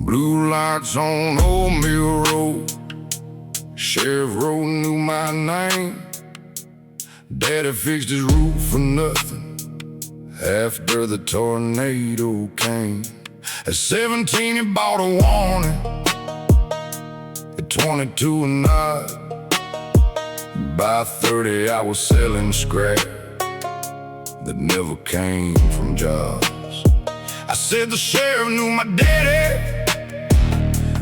Blue lights on Old Mill Road. Sheriff Road knew my name. Daddy fixed his roof for nothing after the tornado came. At 17 he bought a warning, at 22 a nod. By 30 I was selling scrap that never came from jobs. I said the sheriff knew my daddy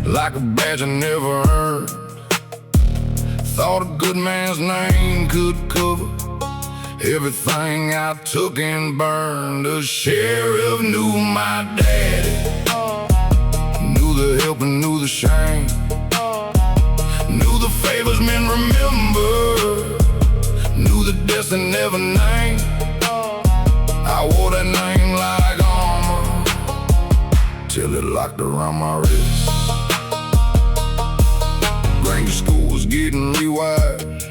like a badge I never earned. Thought a good man's name could cover everything I took and burned. The sheriff knew my daddy, knew the help and knew the shame, knew the favors men remember, knew the deaths they never named. I wore that name like armor till it locked around my wrist. Granger school was getting rewired,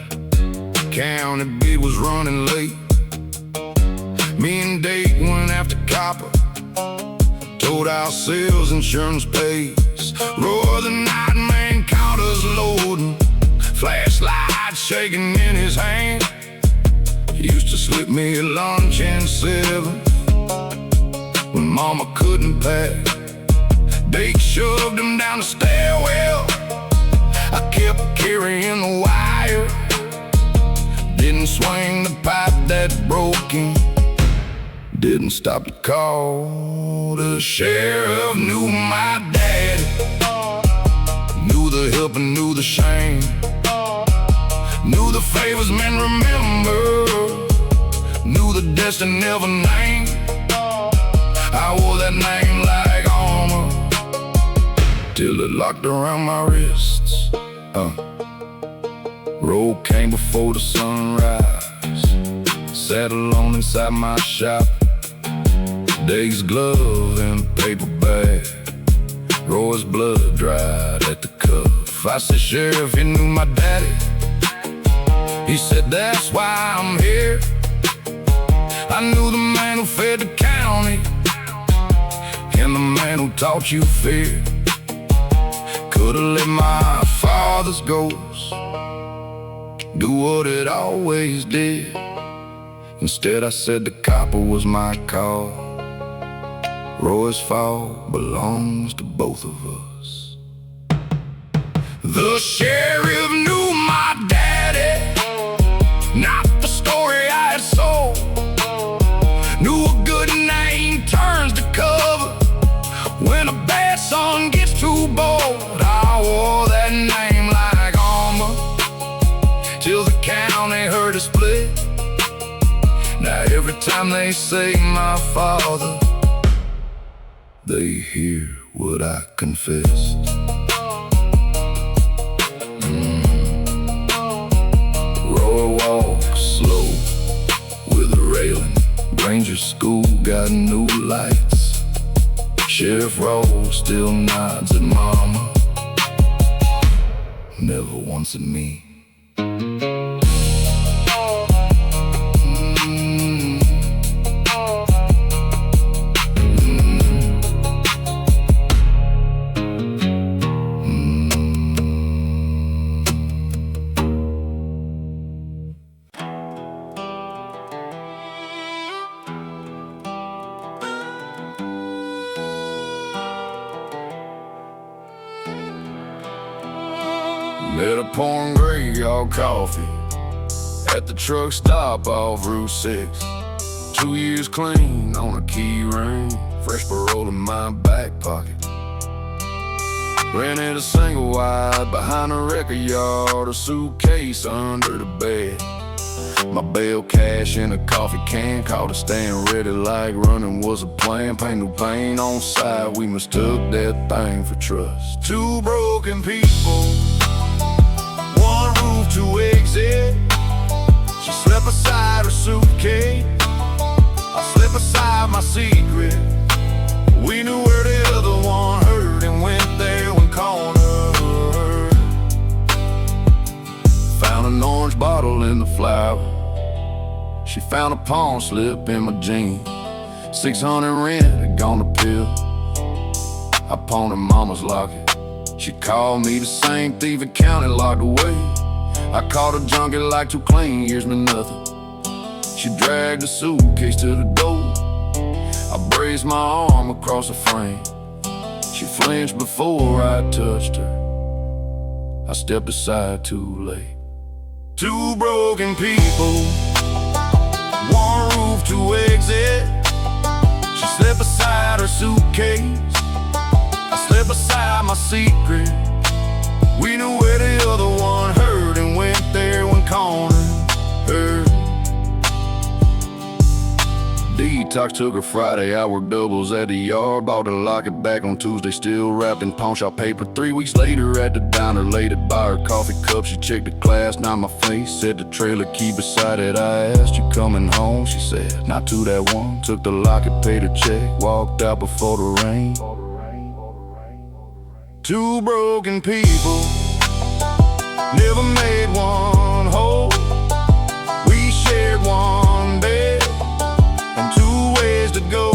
county bid was running late. Me and Dave went after copper, told ourselves insurance pays. Roar the night man caught us loading, flashlight shaking in his hand. He used to slip me a lunch and 7 when mama couldn't pack. Dave shoved him down the stairwell, I kept carrying the wire. Didn't swing the pipe that broke him, didn't stop to call. The sheriff knew my daddy, knew the help and knew the shame, knew the favors men remember, knew the deaths they never named. I wore that name like armor till it locked around my wrists. Road came before the sunrise, sat alone inside my shop. Dave's glove and paper bag, Roy's blood dried at the cuff. I said, Sheriff, he knew my daddy. He said, that's why I'm here. I knew the man who fed the county and the man who taught you fear. Could've let my father's ghost do what it always did. Instead I said the copper was my call. Roy's fault belongs to both of us. The sheriff knew my daddy, not the story I had sold. Knew a good name turns to cover when a bad song gets too bold. I wore that name like armor till the county heard it split. Now every time they say my father, they hear what I confessed. Roy walks slow with a railing. Granger school got new lights. Sheriff Road still nods at mama, never once at me. Met a pouring graveyard coffee at the truck stop off Route 6. 2 years clean on a key ring, fresh parole in my back pocket. Rented a single wide behind a record yard, a suitcase under the bed. My bail cash in a coffee can, caught it staying ready like running was a plan. Paint new paint on side, we mistook that thing for trust. Two broken people, one roof to exit. She slept beside her suitcase. an orange bottle in the flower. She found a pawn slip in my jeans. 600 rent had gone to pill. I pawned her mama's locket. She called me the same thief and counted locked away. I caught a junkie like 2 clean years meant nothing. She dragged the suitcase to the door. I braced my arm across the frame. She flinched before I touched her. I stepped aside too late. 2 broken people, 1 roof to exit. She slipped beside her suitcase. I slipped beside my secret. We knew where the other one hurt and went there when corner hurt. Detox took her Friday, I worked doubles at the yard. Bought a locket back on Tuesday, still wrapped in pawn shop paper. 3 weeks later at the diner, laid it by her coffee cup. She checked the glass, not my face, said the trailer key beside it. I asked, you coming home? She said, not to that one. Took the locket, paid her check, walked out before the rain. 2 broken people, never made one whole. We shared one bed and 2 ways to go.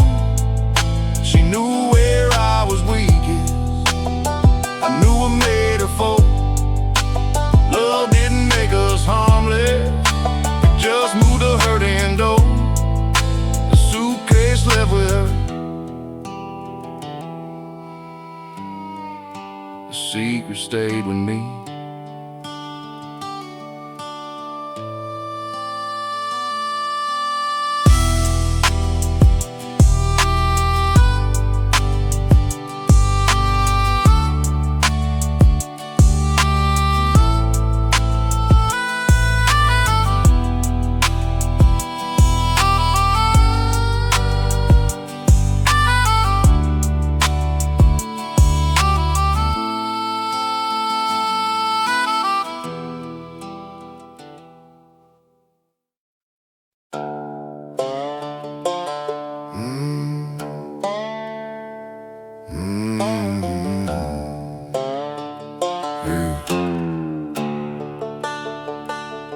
She knew where I was weakest, I knew what made her fold. Love didn't make us harmless, it just moved the hurt and door. The suitcase left with her, the secret stayed with me.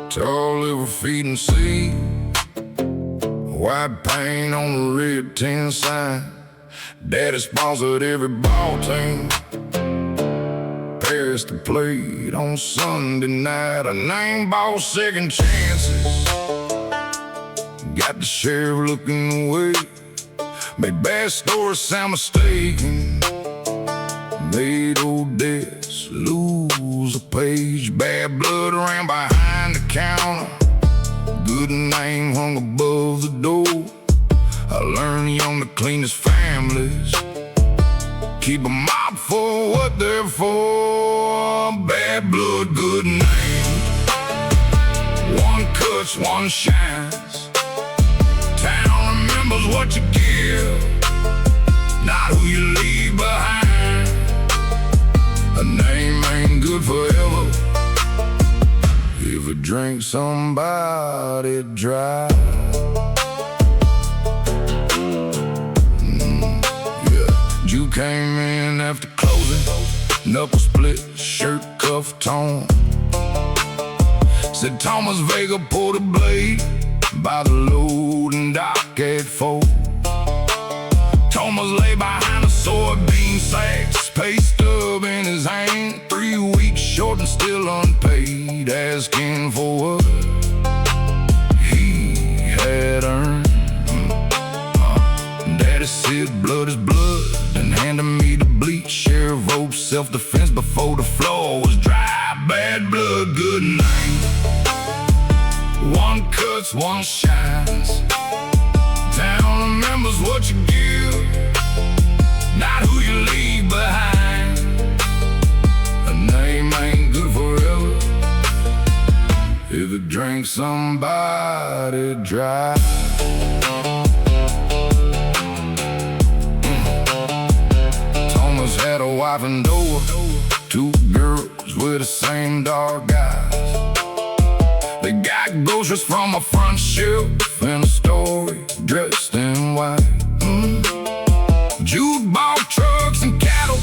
Tall liver feeding sea, white paint on the red tin sign. Daddy sponsored every ball team. Paris the plate on Sunday night. A name ball, second chances. Got the sheriff looking away. Made bad stories sound mistaken. Made Odessa lose a page. Bad blood ran behind the counter. Good name hung above the door. I learned young the cleanest families keep 'em up for what they're for. Bad blood, good name. 1 cuts, 1 shines. Town remembers what you give, not who you leave behind. A name ain't good forever if it drinks somebody dry. You came in after closing, knuckle split, shirt cuff torn. Said Thomas Vega pulled a blade by the loading dock at 4. Thomas lay behind a soybean sack, pay stub in his hand. 3 weeks short and still unpaid, asking for what he had earned. Daddy said blood is blood and handed me the bleach. Sheriff wrote self-defense before the floor was dry. Bad blood, good name. 1 cuts, 1 shines. Town remembers what you give, not who you leave behind. A name ain't good forever if it drinks somebody dry. Thomas had a wife and door, 2 girls with the same dark eyes. They got groceries from a front shelf in a story, dressed in white. Jukebox trucks and cattle,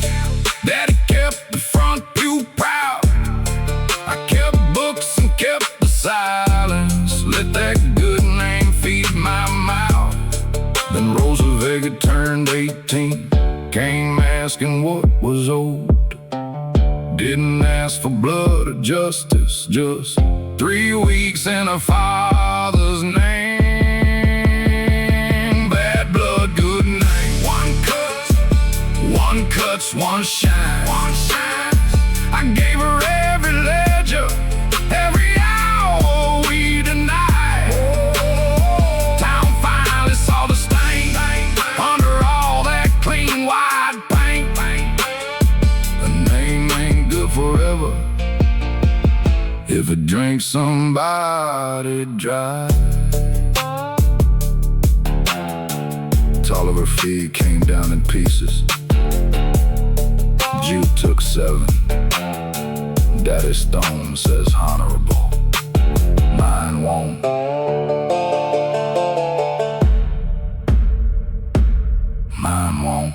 Daddy kept the front pew proud. I kept books and kept taking what was owed. Didn't ask for blood or justice, just 3 weeks in a father's name. Bad blood, good name. One cuts, one shines. I gave her every ledger, every hour we denied. Town finally saw the stain under all that clean white paint. The name ain't good forever if it drinks somebody dry. Tolliver feed came down in pieces. Jude took 7. Daddy Stone says honorable. Mine won't. Mine won't.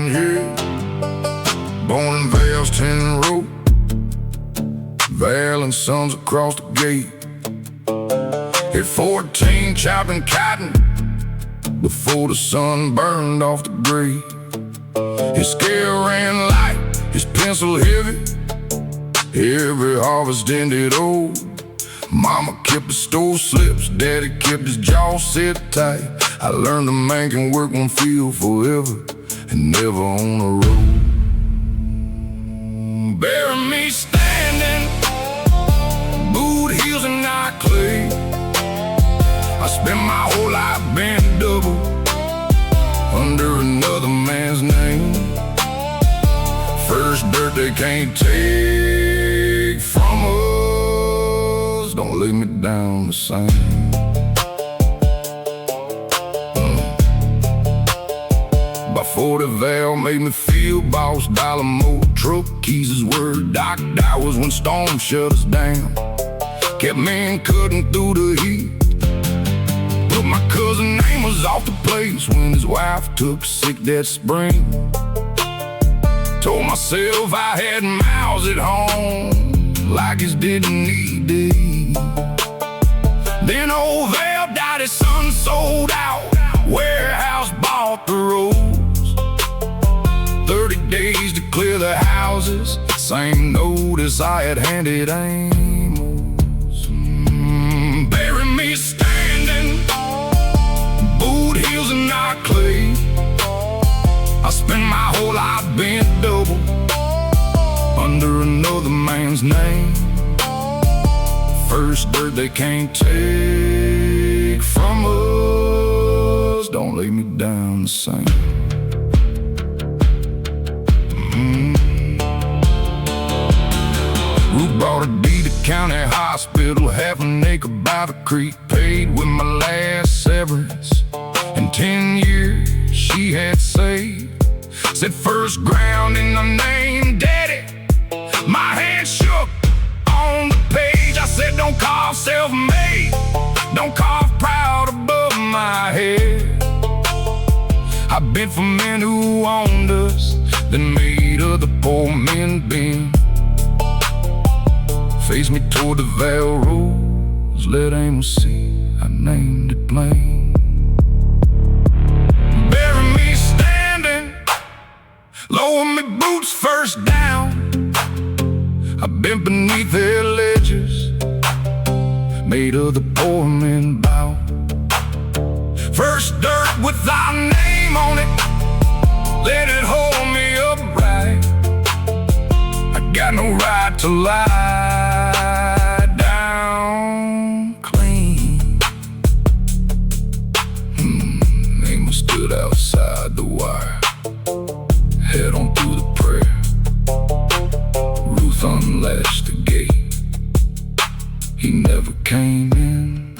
Yeah. Born in Vale's 10 Road, Val and Sons across the gate. At 14, chopping cotton before the sun burned off the grave. His scale ran light, his pencil heavy. Every harvest ended old. Mama kept the stove slips, Daddy kept his jaw set tight. I learned a man can work one field forever and never on the road. Bury me standing, boot heels and not clay. I spent my whole life bent double under another man's name. First dirt they can't take from us, don't lay me down the same. By 40 Val made me feel boss, dollar more. Truck keys is word, docked hours when storm shut us down. Kept men cutting through the heat. But my cousin name was off the place when his wife took sick that spring. Told myself I had mouths at home, like his didn't need to eat. Then old Val died, his son sold out, warehouse bought the roads. 30 days to clear the houses, same notice I had handed Amos. Bury me standing, boot heels and not clay. I spent my whole life bent double under another man's name. First dirt they can't take from us, don't lay me down the same. Ruth bought a deed to county hospital, half an acre by the creek, paid with my last severance. In 10 years she had saved. Said first ground in the name, Daddy. My hand shook on the page. I said don't cough self-made, don't cough proud above my head. I bent for men who owned us, then made other poor men bend. Faced me toward the Val Rose, let Amos see, I named it plain. Bury me standing, lower me boots first down. I bent beneath their ledges, made other poor men bow. First dirt with our name on it, let it hold me upright. I got no right to lie down clean. Amos stood outside the wire, head on through the prayer. Ruth unlatched the gate, he never came in.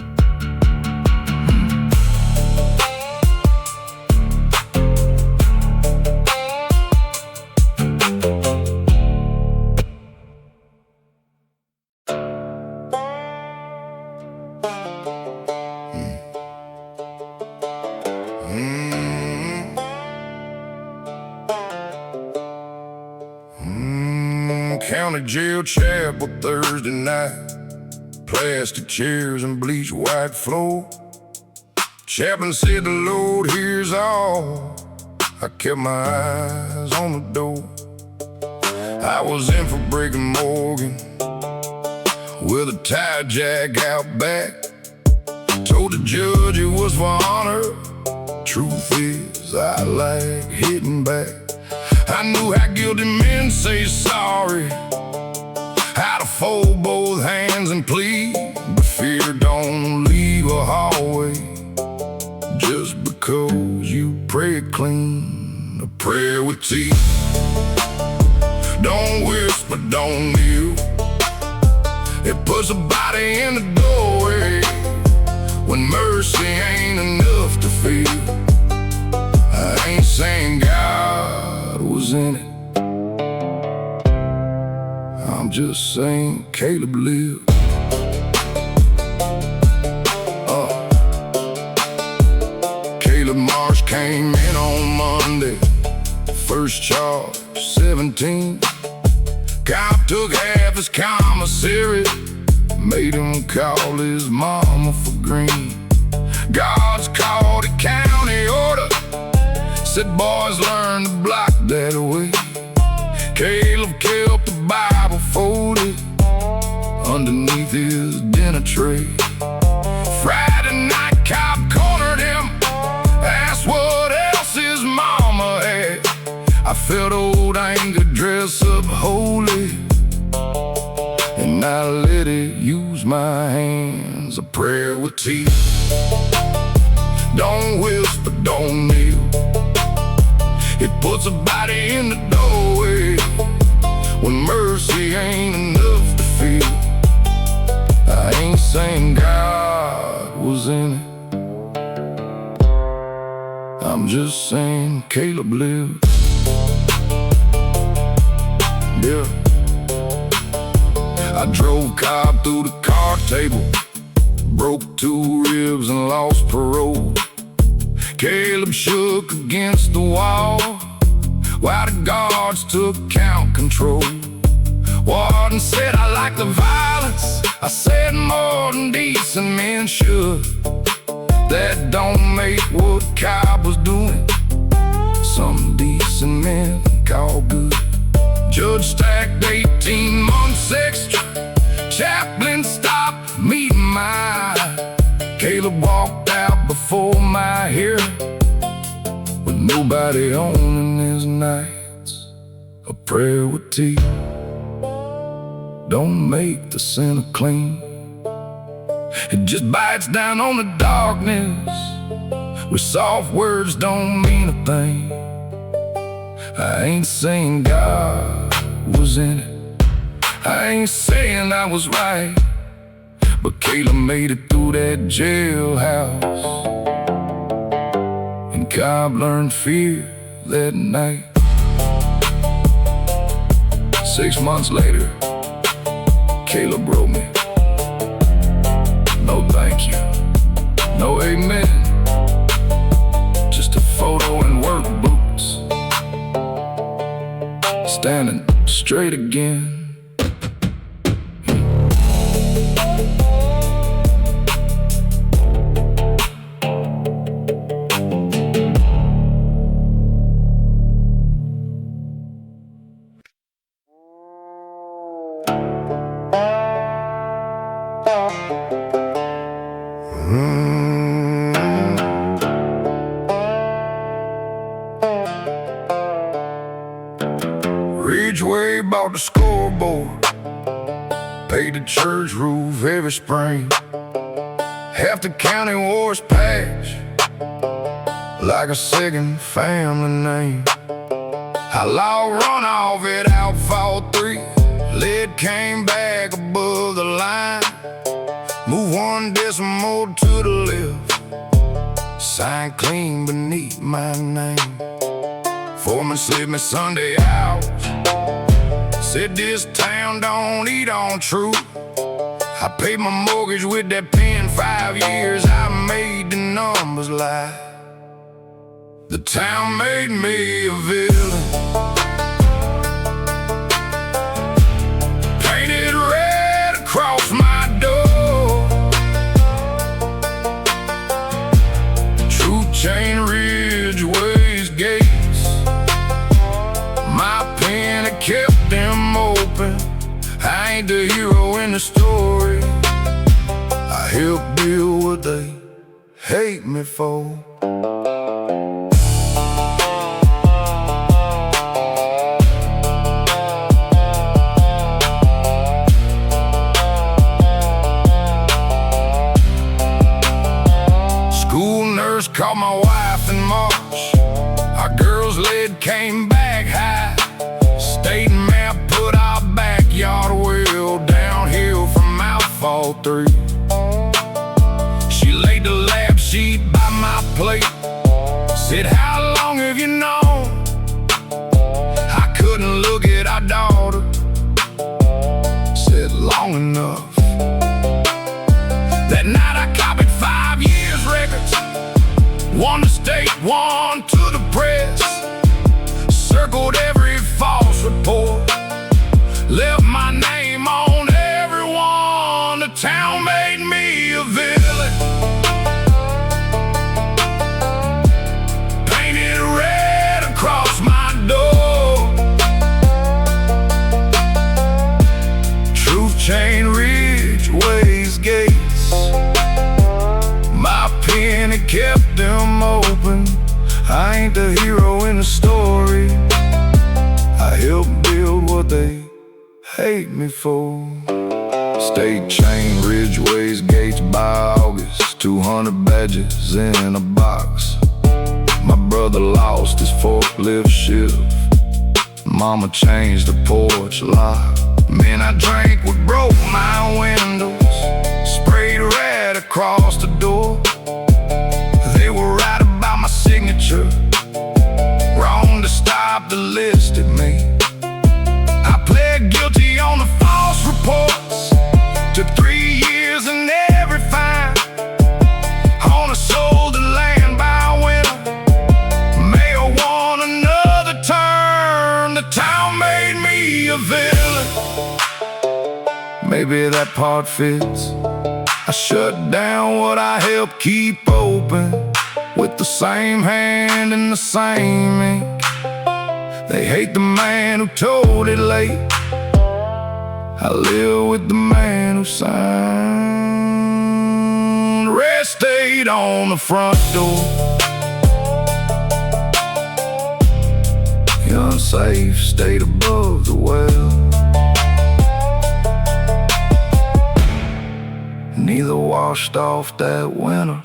Morgan County Jail chapel Thursday night. Plastic chairs and bleach white floor. Chaplain said the Lord hears all. I kept my eyes on the door. I was in for breaking Morgan with a tie jack out back. Told the judge it was for honor. Truth is, I like hitting back. I knew how guilty men say sorry, how to fold both hands and plead. But fear don't leave a hallway just because you pray clean. A prayer with teeth. Don't whisper, don't kneel. It puts a body in the doorway when mercy ain't enough to feel. I ain't saying God was in it, I'm just saying Caleb lived. Caleb Marsh came in on Monday. First charge, 17. Cop took half his commissary, made him call his mama for green. God's called a county order, said boys learn to block that way. Caleb kept the Bible folded underneath his dinner tray. Friday night cop cornered him, asked what else his mama had. I felt old anger dress up holy, and I let it use my hands. A prayer with teeth. Don't whisper, don't kneel. It puts a body in the doorway when mercy ain't enough to feel. I ain't saying God was in it, I'm just saying Caleb lived. Yeah. I drove Cobb through the card table, broke 2 ribs and lost parole. Caleb shook against the wall while the guards took count control. Warden said I like the violence. I said more than decent men should. That don't make what Cobb was doing some decent men call good. Judge stacked 18 months extra. Chaplain stopped meeting my eye. Caleb walked out before my hearing with nobody on in his nights. A prayer with teeth don't make the sinner clean. It just bites down on the darkness where soft words don't mean a thing. I ain't saying God was in it, I ain't saying I was right, but Caleb made it through that jailhouse, and Cobb learned fear that night. 6 months later, Caleb wrote me, no thank you, no amen, just a photo and work boots, standing straight again. Ridgeway bought the scoreboard, paid the church roof every spring. Half the county wore his patch like a second family name. Outlaw runoff at Outlaw 3, lead came back above the line. Move 1 decimal to the left, sign clean beneath my name. Foreman slid me Sunday out, said this town don't eat on truth. I paid my mortgage with that pen, 5 years I made the numbers lie. The town made me a villain, kept them open. I ain't the hero in the story. I help build what they hate me for. School nurse caught my wife in March. Our girls' lead came back high. State map put our backyard well downhill from Outlaw 3. She laid the lab sheet by my plate. Said, how long have you known? I couldn't look at our daughter. Said, long enough. That night I copied 5 years records. One to state, one to the press. Circled every false report. Left my name on everyone. The town made me a villain. Painted red across my door. Truth chain, ridgeways, gates. My pen, it kept them open. I ain't the hero in the story. I help build what they hate me for. State chain, ridgeways, gates by August. 200 badges in a box. My brother lost his forklift shift. Mama changed the porch lock. Man, I drank what broke my windows. Sprayed red across the door. They were right about my signature. Wrong to stop the list at me. I pled guilty on the false reports. Took 3 years and every fine. Owner sold the land by winter. Mayor won another term. The town made me a villain. Maybe that part fits. I shut down what I helped keep open. With the same hand and the same ink. They hate the man who told it late. I live with the man who signed rest date on the front door. The unsafe stayed above the well. Neither washed off that winter.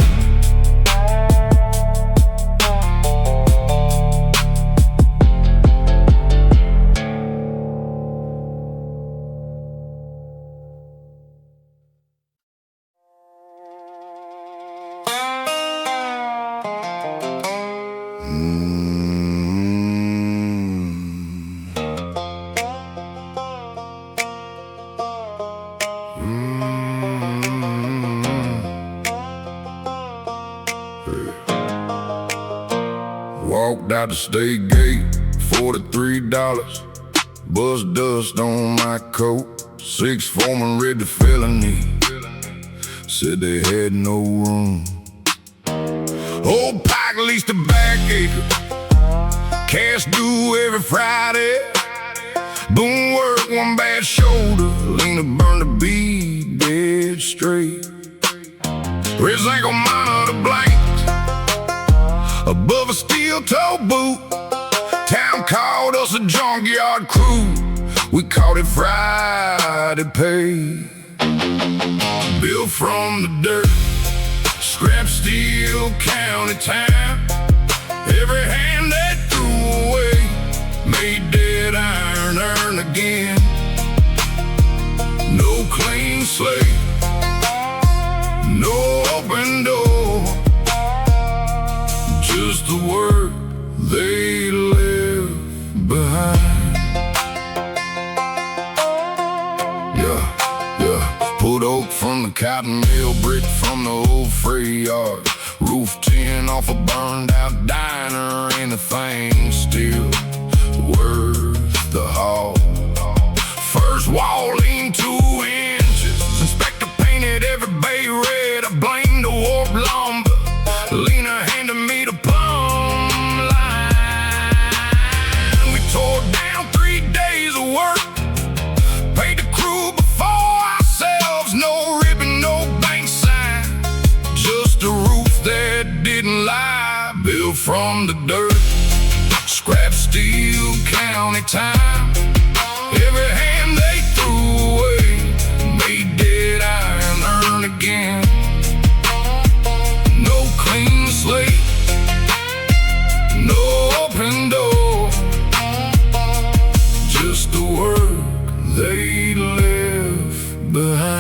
Walked out the state gate, $43. Buzz dust on my coat. 6 foreman read the felony. Said they had no room. Old Pike leased a back acre. Cash due every Friday. Boom work, one bad shoulder. Lena burned the bead dead straight. Wrist ankle monitor blank. Above a steel toe boot. Town called us a junkyard crew. We caught it Friday pay. Built from the dirt. Scrap steel, county time. Every hand that threw away made dead iron earn again. No clean slate, no open door. Just the work they left behind. Yeah. Pulled oak from the cotton mill, brick from the old freight yard. Roof tin off a burned out diner. Anything still worth the haul. First wall lean 2 inches. Inspector painted every bay red. I blamed the warped lumber. Lena handed me the plumb line. We tore down 3 days county time. Every hand they threw away made dead iron earn again. No clean slate, no open door, just the work they left behind.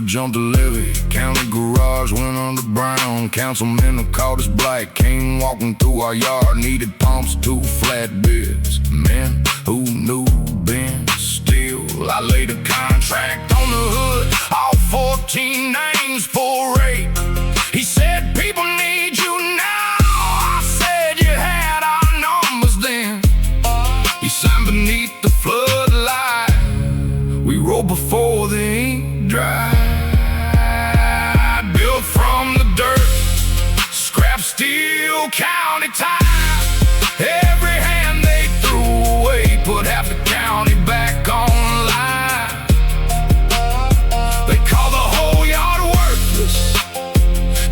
Jumped the levee, county garage went underground. Councilman who called us black came walking through our yard. Needed pumps, 2 flatbeds. Men who knew Ben Steel. I laid a contract on the hood, all 14 names for rape. He said, people need you now. I said, you had our numbers then. He signed beneath the floodlight. We rolled before the ink dried. From the dirt, scrap steel, county time. Every hand they threw away put half the county back online. They call the whole yard worthless,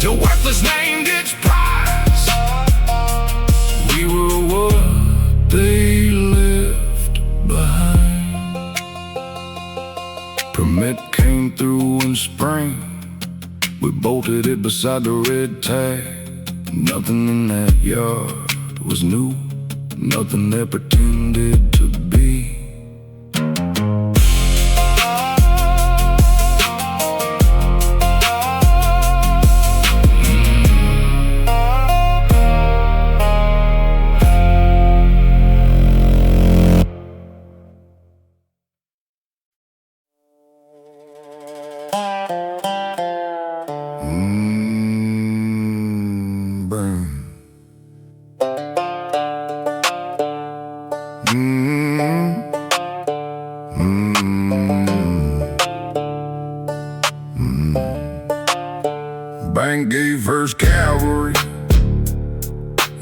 till worthless named its prize. We were what they left behind. Permit came through in spring. We bolted it beside the red tag. Nothing in that yard was new, nothing there pretended to be. Bank gave First Cavalry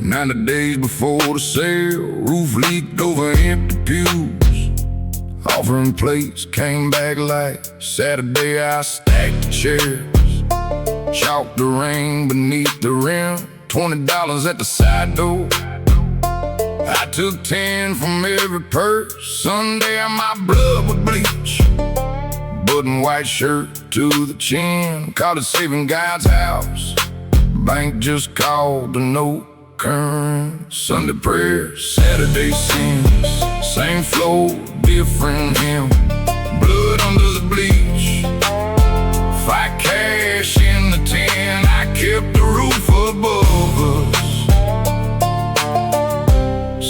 90 days before the sale. Roof leaked over empty pews. Offering plates came back like Saturday. I stacked the chairs, chalked the ring beneath the rim. $20 at the side door. I took 10 from every purse. Sunday my blood would bleach. Button white shirt to the chin. Called it saving God's house. Bank just called the note current. Sunday prayer, Saturday sins. Same flow, different hymn. Blood under the bleach. Fight cash in the tin. I kept the roof above us.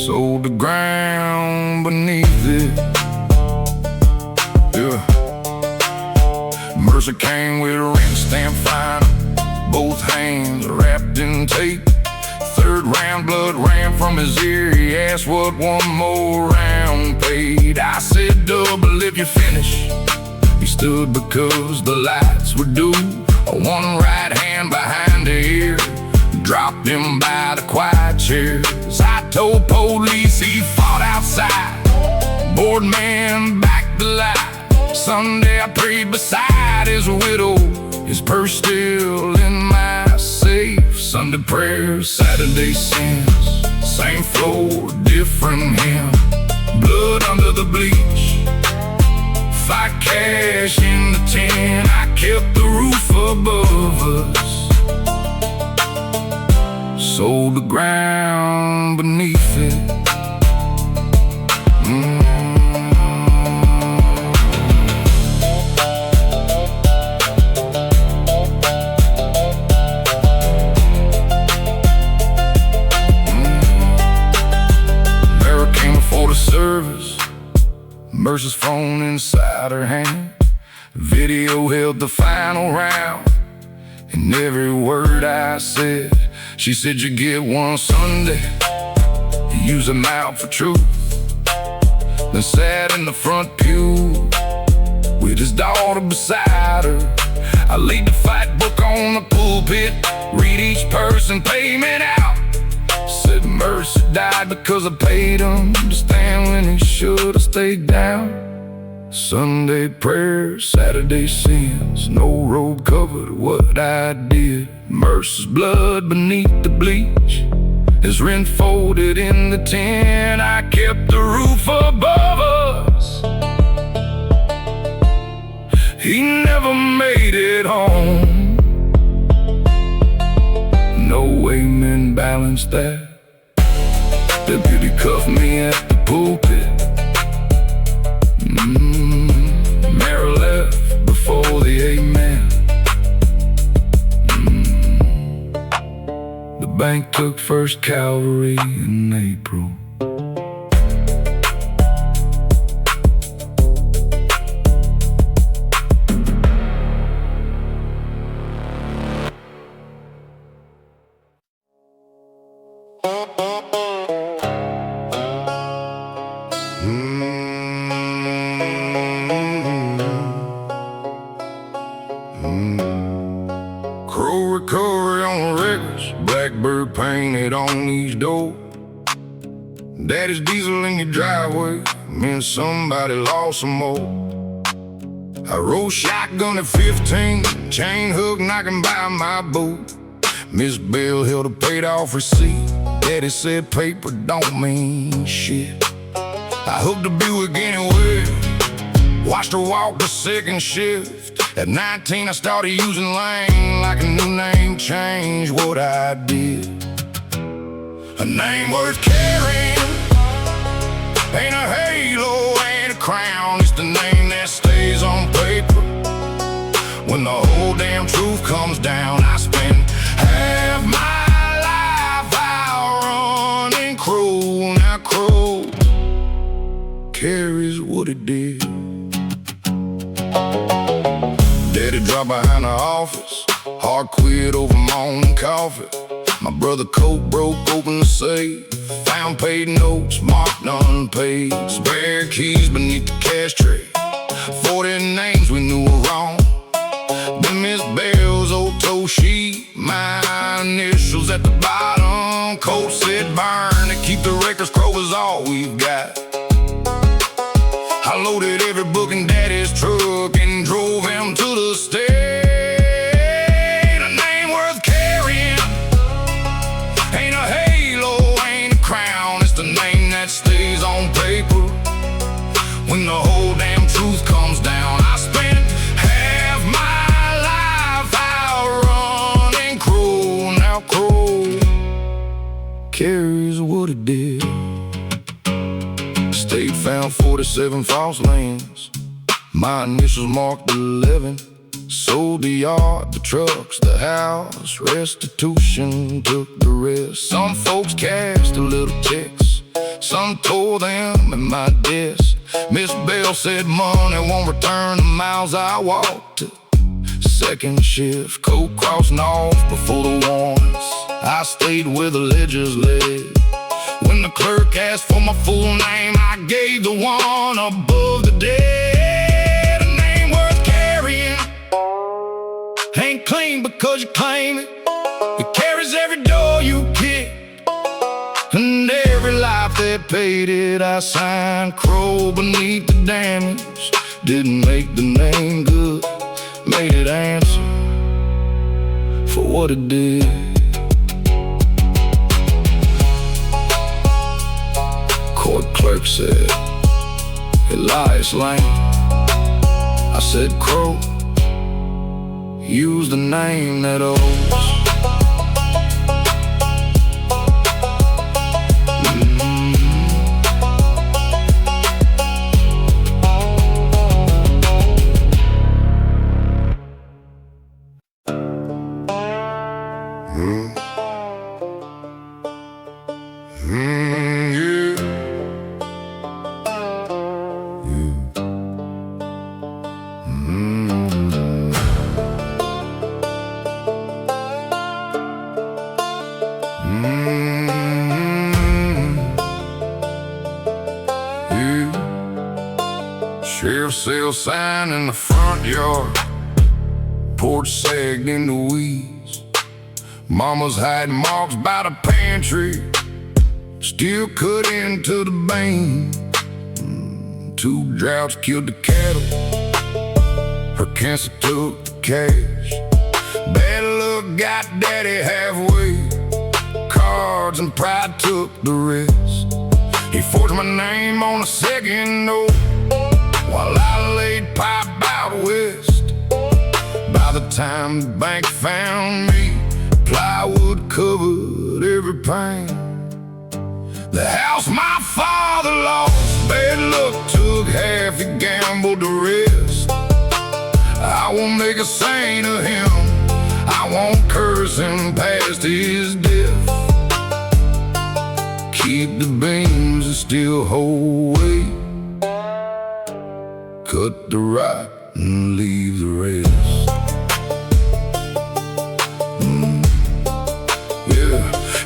Sold the ground beneath it. Yeah. Mercer came with a rent stamp fine. Both hands wrapped in tape. Third round, blood ran from his ear. He asked what one more round paid. I said double if you finish. He stood because the lights were due. One right hand behind the ear. Dropped him by the quiet chairs. I told police he fought outside. Board man backed the light. Sunday I prayed beside his widow. His purse still in my safe. Sunday prayers, Saturday sins. Same floor, different hymn. Blood under the bleach. Fight cash in the tin. I kept the roof above us. Sold the ground beneath it. Mary came before the service. Mercer's phone inside her hand. Video held the final round. And every word I said, she said you get one Sunday. You use them out for truth. Then sat in the front pew with his daughter beside her. I laid the fight book on the pulpit. Read each person payment out. Said Mercer died because I paid him to stand when he should have stayed down. Sunday prayers, Saturday sins, no robe covered what I did. Mercy's blood beneath the bleach, his rent folded in the tin. I kept the roof above us, he never made it home. No way men balance that. Deputy cuffed me at the pulpit. Mayor left before the amen. The bank took First Cavalry in April. Crow recovery on the records, blackbird painted on each door. Daddy's diesel in your driveway meant somebody lost some more. I rode shotgun at 15, chain hook knocking by my boot. Miss Bell held a paid off receipt. Daddy said paper don't mean shit. I hooked a Buick anyway, watched her walk the second shift. At 19 I started using lane like a new name changed what I did. A name worth carrying ain't a halo, ain't a crown. It's the name that stays on paper. When the whole damn truth comes down, I spend half my life out running Crow. Now Crow carries what it did. Daddy dropped behind the office, hard quit over my own coffee. My brother coat broke open the safe, found paid notes marked unpaid. Spare keys beneath the cash tray, 40 names we knew were wrong. Then Miss Bell's old toe sheet, my initials at the bottom. Coat said burn to keep the records. Crow was all we've got. I loaded every book in Daddy's truck and drove him to the state. A name worth carrying ain't a halo, ain't a crown. It's the name that stays on paper. When the whole damn truth comes down, I spent half my life out running Crow. Now Crow carries what it did. State found 47 false lands, my initials marked 11. Sold the yard, the trucks, the house, restitution took the rest. Some folks cashed a little checks, some tore them at my desk. Miss Bell said money won't return the miles I walked. Second shift, coat crossing off before the warrants. I stayed where the ledgers led. When the clerk asked for my full name, I gave the one above the dead. A name worth carrying ain't clean because you claim it. It carries every door you kick and every life that paid it. I signed Crow beneath the damage. Didn't make the name good, made it answer for what it did. Court clerk said, Elias Lane. I said, Crow, use the name that owes. Sheriff's sale sign in the front yard, porch sagged in the weeds. Mama's hiding marks by the pantry, still cut into the vein. 2 droughts killed the cattle. Her cancer took the cash. Bad luck got daddy halfway. Cards and pride took the rest. He forged my name on a second note while I laid pipe out west. By the time the bank found me, plywood covered every pane. The house my father lost, bad luck took half, he gambled the rest. I won't make a saint of him, I won't curse him past his death. Keep the beams and still hold weight. Cut the right and leave the rest.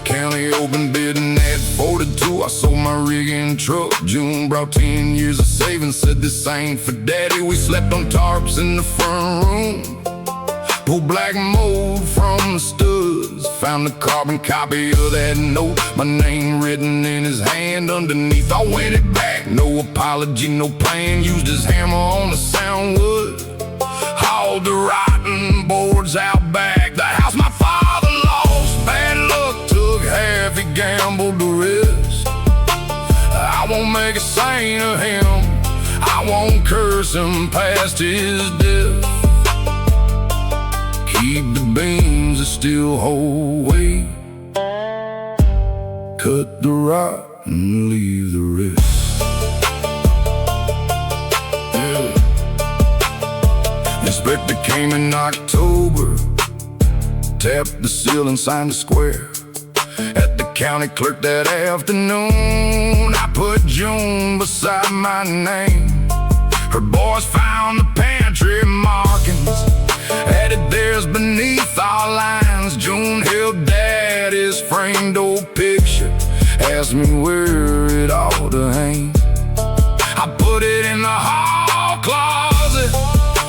County open bidding at 42. I sold my rig and truck. June brought 10 years of savings. Said this ain't for daddy. We slept on tarps in the front room. Pulled black mold from the studs. Found the carbon copy of that note, my name written in his hand underneath. I went it back, no apology, no plan. Used his hammer on the sound wood. Hauled the rotten boards out back. The house my father lost, bad luck took half, he gambled the rest. I won't make a saint of him, I won't curse him past his death. Keep the beams that still hold weight. Cut the rock and leave the rest. Yeah. Inspector came in October, tapped the seal and signed the square. At the county clerk that afternoon, I put June beside my name. Her boys found the pantry markings, added theirs beneath our lines. June held daddy's framed old picture, asked me where it ought to hang. I put it in the hall closet,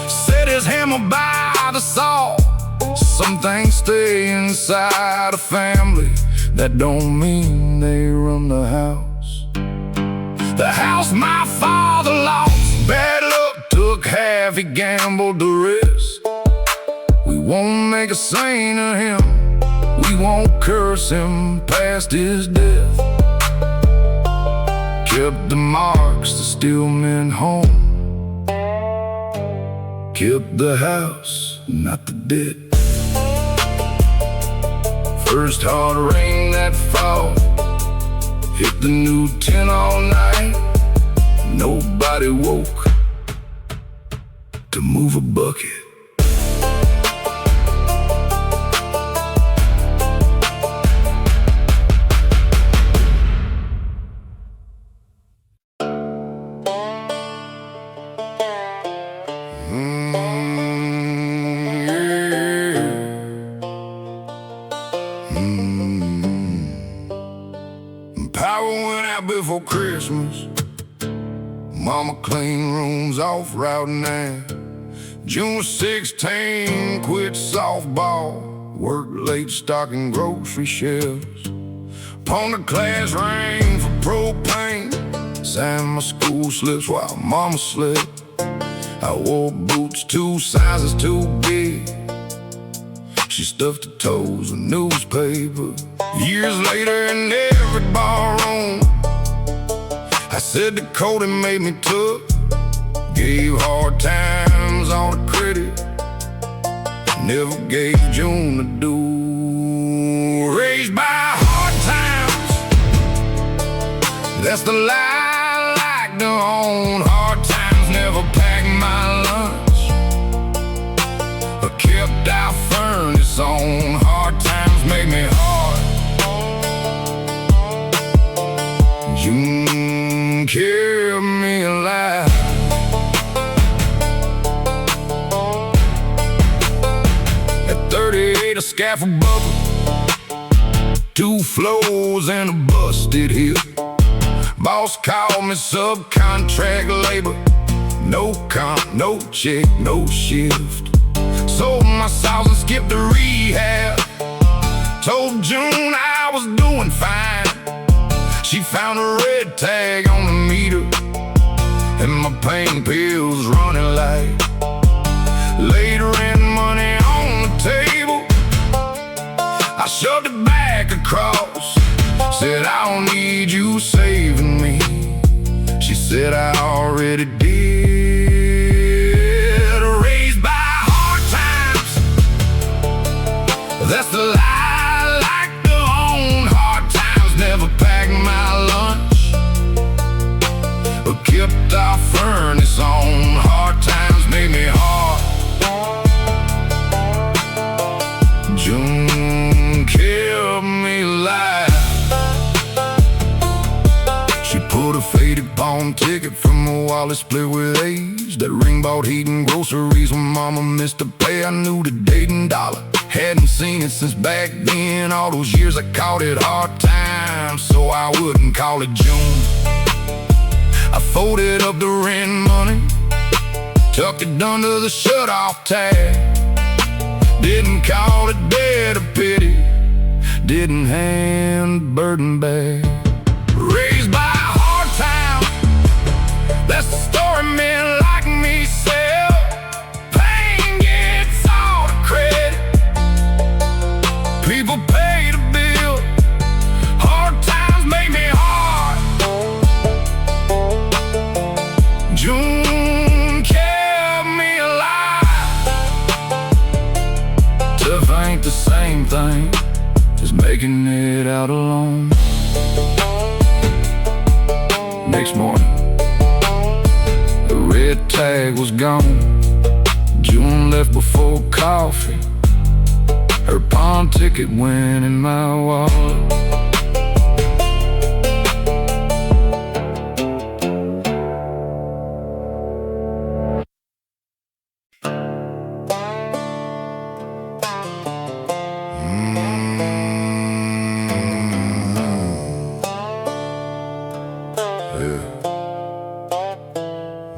set his hammer by the saw. Some things stay inside a family, that don't mean they run the house. The house my father lost, bad luck took half, he gambled the rest. We won't make a saint of him, we won't curse him past his death. Kept the marks that still meant home. Kept the house, not the debt. First hard rain that fall hit the new 10 all night. Nobody woke to move a bucket. Power went out before Christmas. Mama cleaned rooms off Route 9. June 16, quit softball. Worked late stocking grocery shelves. Upon the class ring for propane. Signed my school slips while mama slept. I wore boots 2 sizes too big. She stuffed her toes with newspaper. Years later in every barroom, I said the code and made me tough. Gave hard times all the credit, never gave June a due. Raised by hard times, that's the lie I like to own. Hard times never packed my lunch, but kept our furnace on. Hard times made me hard. June kept me alive. At 38, a scaffold bubble, 2 floors and a busted hip. Boss called me subcontract labor. No comp, no check, no shift. Sold my sauce and skipped the rehab. Told June I was doing fine. She found a red tag on the meter, and pain pills running light. Later in money on the table, I shoved it back across. Said, I don't need you saving me. She said, I already did. Raised by hard times, that's the lie I like to own. Hard times never packed my lunch, but kept our furnace on. Hard times made me hard. June kept me alive. She put a faded pawn ticket from a wallet split with age. That ring bought heat and groceries when mama missed a pay. I knew the dating dollar, hadn't seen it since back then. All those years I called it hard times, so I wouldn't call it June. I folded up the rent money, tucked it under the shut-off tag. Didn't call it debt or pity, didn't hand the burden back. Raised by hard times, that's the story men like me sell. Pain gets all the credit, people pay the bill. Hard times make me hard. June kept me alive. Tough ain't the same thing as making it out alone. Next morning, the red tag was gone. June left before coffee. Her pawn ticket went in my wallet.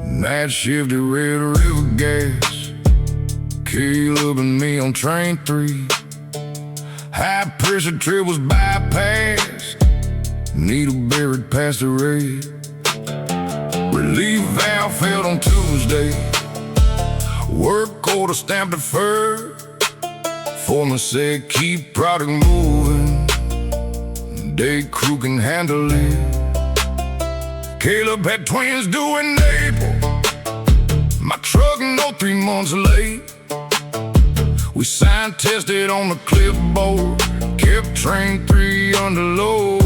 Night shift at Red River Gas, Caleb and me on train 3. High pressure trip was bypassed, needle buried past the red. Relief valve failed on Tuesday, work order stamped deferred. Foreman said keep product moving, day crew can handle it. Caleb had twins due in April, my truck no 3 months late. We signed tested on the clipboard, kept train 3 under load.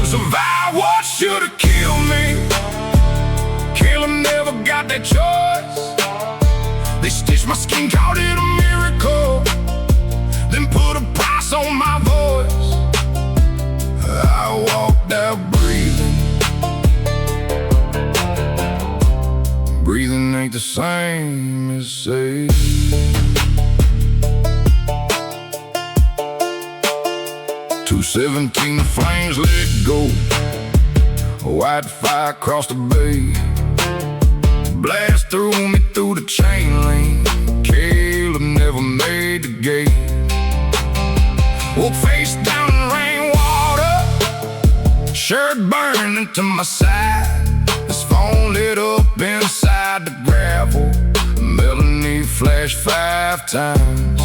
Survive what should've killed me, Caleb never got that choice. They stitched my skin, called it a miracle, then put a price on my voice. I walked out breathing. Breathing ain't the same as say. 217, the flames let go. A white fire across the bay, blast through me through the chain link. Caleb never made the gate. Woke face down in rainwater, shirt burning to my side. His phone lit up inside the gravel, Melanie flashed 5 times.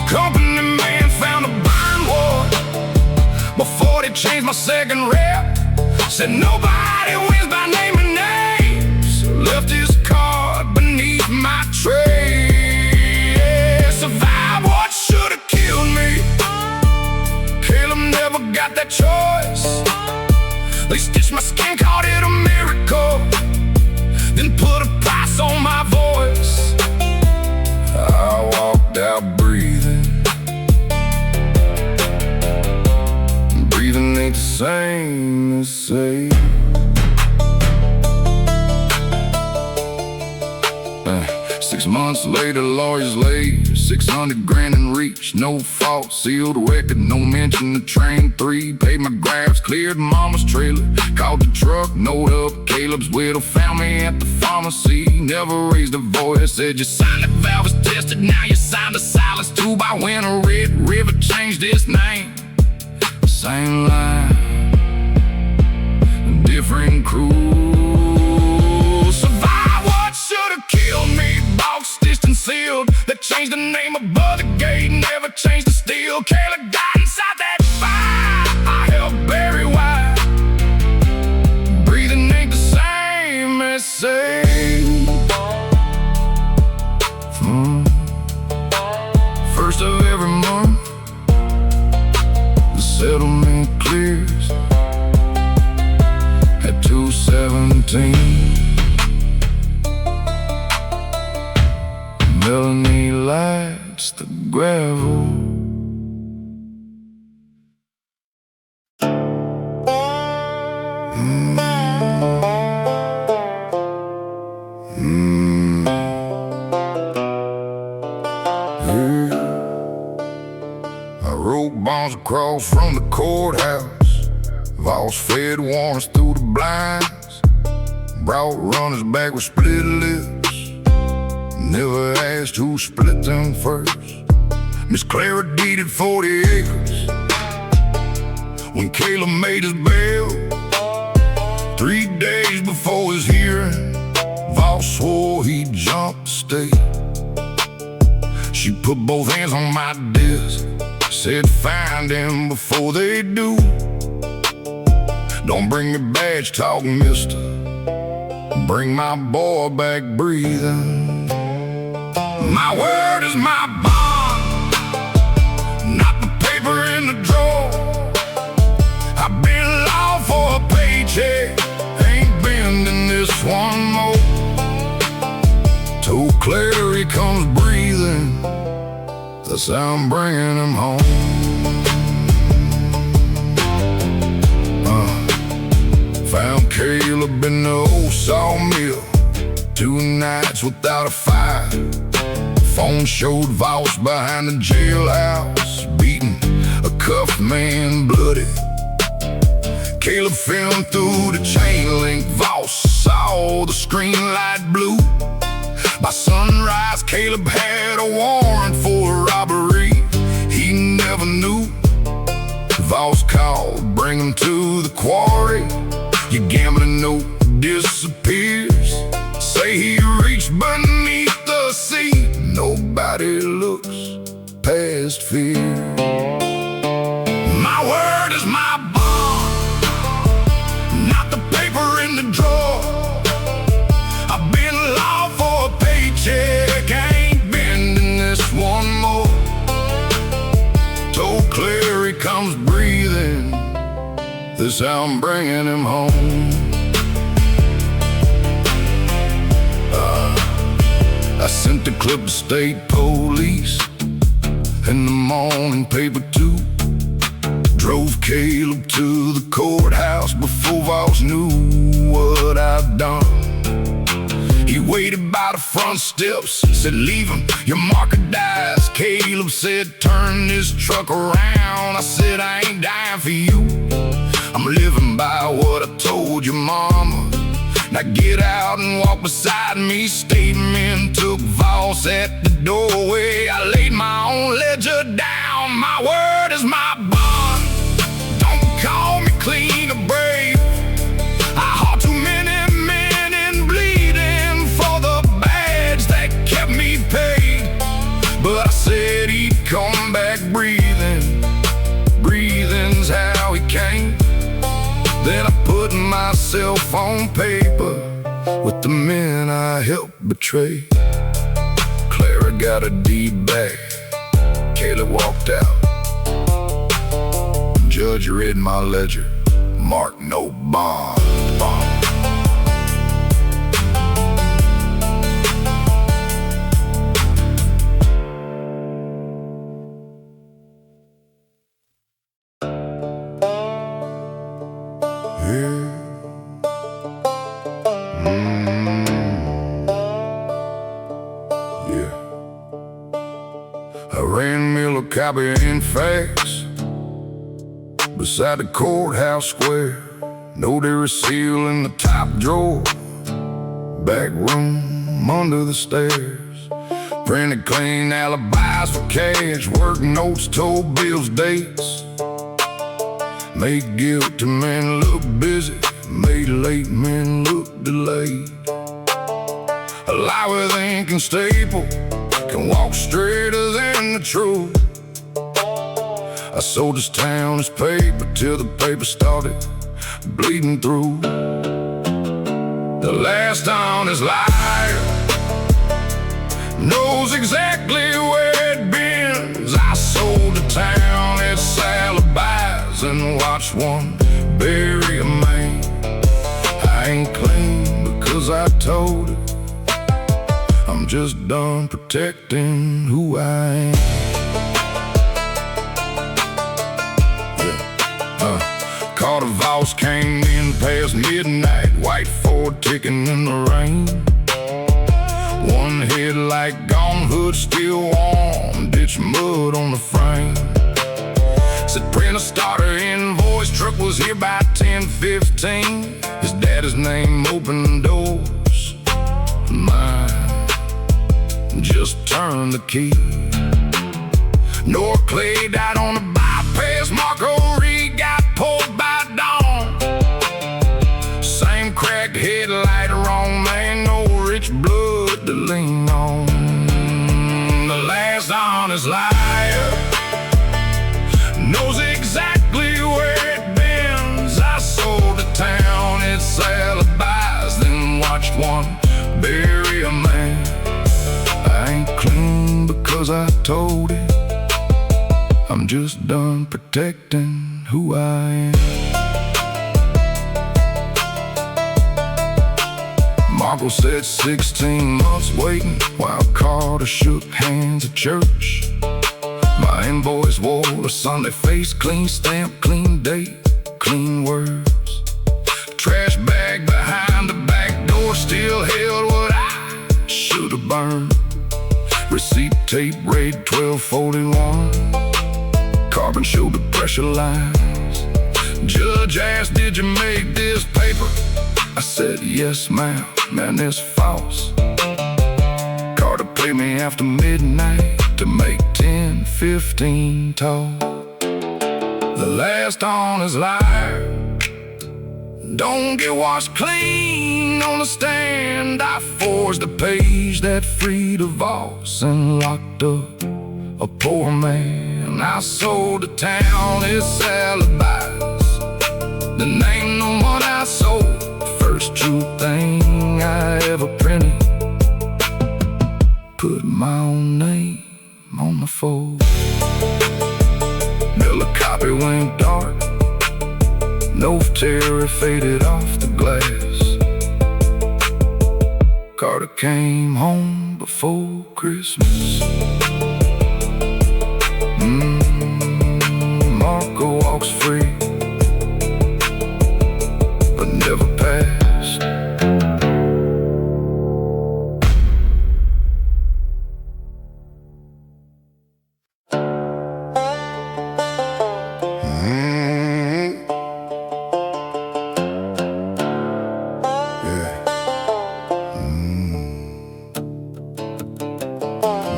Company man found a burn ward before they changed my second rep. Said nobody wins by name and names. Left his card beneath my tray. Survive what should've killed me, Caleb never got that choice. They stitched my skin, called it a miracle, then put a price on my voice. I walked out breathing. Breathing ain't the same as say. 6 months later, lawyers laid 600 grand in reach, no fault, sealed record, no mention of train 3. Paid my grabs, cleared mama's trailer, called the truck, no help. Caleb's widow found me at the pharmacy, never raised a voice. Said your silent valve is tested, now you signed a silence too. By when a Red River changed its name. Same line, different crew. till Caleb got inside that fire. I held very wide. Breathing ain't the same as say. First of every month, the settlement clears at 2:17. Melanie lights the gravel. I wrote bonds across from the courthouse. Voss fed warrants through the blinds. Brought runners back with split lips. Never asked who split them first. Miss Clara deeded 40 acres when Caleb made his bail. 3 days before his hearing, Voss swore he'd jump the state. She put both hands on my desk, said find him before they do. Don't bring me badge talk, mister. Bring my boy back breathing. My word is my bond, not the paper in the drawer. I've been law for a paycheck, ain't bending this one more. Told Claire he comes breathing, that's how I'm bringing him home. Found Caleb in the old sawmill, 2 nights without a fire. Phone showed Voss behind the jailhouse, beaten, a cuffed man bloody. Caleb filmed through the chain link. Voss saw the screen light blue. By sunrise, Caleb had a warrant for a robbery he never knew. Voss called, bring him to the quarry. Your gambling note disappears. Say he reached beneath the sea. Nobody looks past fear. My word is my bond, not the paper in the drawer. I've been law for a paycheck, I ain't bending this one more. Told Claire he comes breathing, this how I'm bringing him home. I sent the clip to state police, in the morning paper too. Drove Caleb to the courthouse before Voss knew what I'd done. He waited by the front steps, said leave him, your marker dies. Caleb said turn this truck around. I said I ain't dying for you, I'm living by what I told your mama. Now get out and walk beside me. Statement took Voss at the doorway. I laid my own ledger down. My word is my bond. Don't call me clean or brave. I hauled too many men in bleeding for the badge that kept me paid. But I said he'd come back breathing. Breathing's how he came. Then I put myself on paper with the men I helped betray. Clara got a deed back, Caleb walked out. Judge read my ledger, marked no bond. I ran me a copy in fax beside the courthouse square. Know there was seal in the top drawer, back room under the stairs. Printed clean alibis for cash, work notes, told bills, dates. Made guilty men look busy, made late men look delayed. A lie with ink and staple can walk straighter than the truth. I sold this town as paper till the paper started bleeding through. The last honest liar knows exactly where it bends. I sold the town its alibis and watched one bury a man. I ain't clean because I told it. I'm just done protecting who I am. Carnivals came in past midnight, white Ford ticking in the rain. One headlight gone, hood still warm, ditch mud on the frame. Said print a starter invoice, truck was here by 10:15. His daddy's name opened doors, mine just turned the key. North Clay died on the bypass, Marco Reed got pulled by dawn. Same cracked headlight, wrong man, no rich blood to lean on. The last honest liar knows exactly where it bends. I sold the town its alibis, then watched one bury a man. I ain't clean because I told it. I'm just done protecting who I am. Marco said 16 months waiting while Carter shook hands at church. My invoice wore a Sunday face, clean stamp, clean date, clean words. Trash bag behind the back door still held what I should have burned. Receipt tape read 1241. Carbon showed the pressure lines. Judge asked, did you make this paper? I said, yes, ma'am. Man, it's false. Carter paid me after midnight to make 10-15 tall. The last honest liar don't get washed clean on the stand. I forged a page that freed a boss and locked up a poor man. I sold the town its alibis, the name the one I sold. First true thing I ever printed, put my own name on the fold. Bill of copy went dark, no terror faded off the glass. Carter came home before Christmas. Marco walks free, but never passed.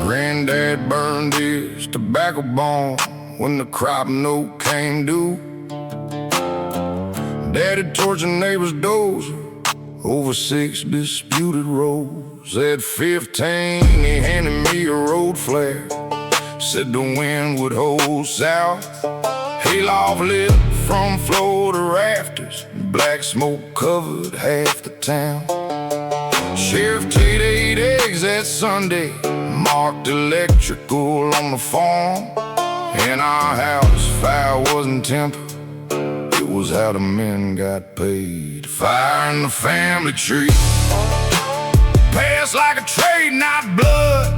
Granddad burned his tobacco bomb when the crop note came due. Daddy torched the neighbor's dozer over 6 disputed rows. At 15, he handed me a road flare, said the wind would hold south. Hayloft lit from floor to rafters, black smoke covered half the town. Sheriff Tate ate eggs that Sunday, marked electrical on the farm. In our house, fire wasn't temper, it was how the men got paid. Fire in the family tree, passed like a trade, not blood.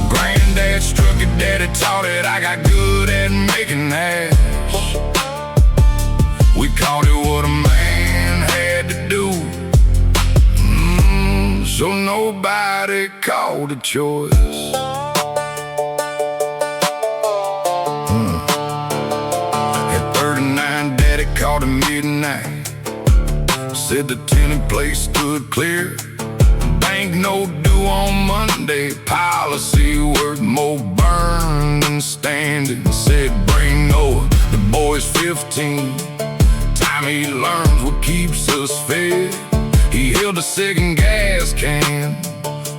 Granddad struck it, daddy taught it, I got good at making ash. We called it what a man had to do, so nobody called it choice. Called at midnight, said the tenant place stood clear. Bank no due on Monday, policy worth more burned than standing. Said bring Noah, the boy's 15. Time he learns what keeps us fed. He held a second gas can,